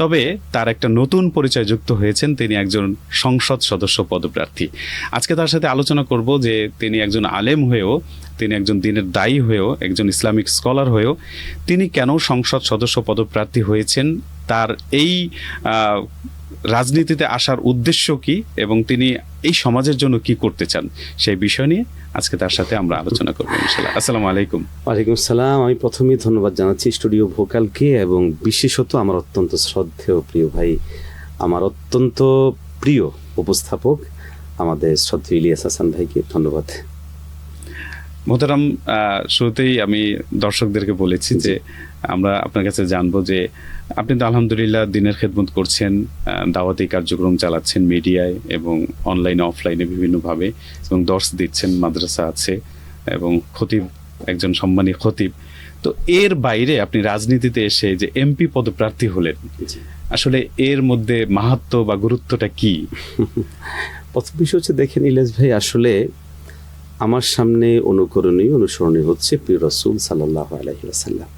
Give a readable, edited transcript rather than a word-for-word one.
তবে তার একটা নতুন পরিচয় যুক্ত হয়েছেন, তিনি একজন সংসদ সদস্য পদপ্রার্থী। আজকে তার সাথে আলোচনা করব যে তিনি একজন আলেম হয়েও, তিনি একজন দিনের দায়ী হয়েও, একজন ইসলামিক স্কলার হয়েও তিনি কেন সংসদ সদস্য পদপ্রার্থী হয়েছেন, তার এই রাজনীতিতে আসার উদ্দেশ্য কি এবং তিনি এই সমাজের জন্য কি করতে চান, সেই বিষয় নিয়ে আজকে তার সাথে আমরা আলোচনা করবো ইনশাআল্লাহ। আসসালামু আলাইকুম। ওয়ালাইকুম আসসালাম। আমি প্রথমেই ধন্যবাদ জানাচ্ছি স্টুডিও ভোকালকে এবং বিশেষত আমার অত্যন্ত শ্রদ্ধেয় প্রিয় ভাই, আমার অত্যন্ত প্রিয় উপস্থাপক আমাদের শ্রদ্ধেয় ইলিয়াস হাসান ভাইকে ধন্যবাদ। মোহতারাম, শুরুতেই আমি দর্শকদেরকে বলেছি যে আমরা আপনার কাছে জানবো যে আপনি তো আলহামদুলিল্লাহ দিনের খেদমত করছেন, দাওয়াতি কার্যক্রম চালাচ্ছেন মিডিয়ায় এবং অনলাইনে অফলাইনে বিভিন্নভাবে, এবং দর্শ দিচ্ছেন, মাদ্রাসা আছে এবং খতিব, একজন সম্মানী খতিব। তো এর বাইরে আপনি রাজনীতিতে এসে যে এমপি পদপ্রার্থী হলেন, আসলে এর মধ্যে মাহাত্ম্য বা গুরুত্বটা কি? প্রথম বিষয় হচ্ছে, দেখেন ইলিয়াস ভাই, আসলে আমার সামনে অনুকরণীয় অনুসরণীয় হচ্ছে প্রিয় রাসূল সাল্লাল্লাহু আলাইহি ওয়াসাল্লাম।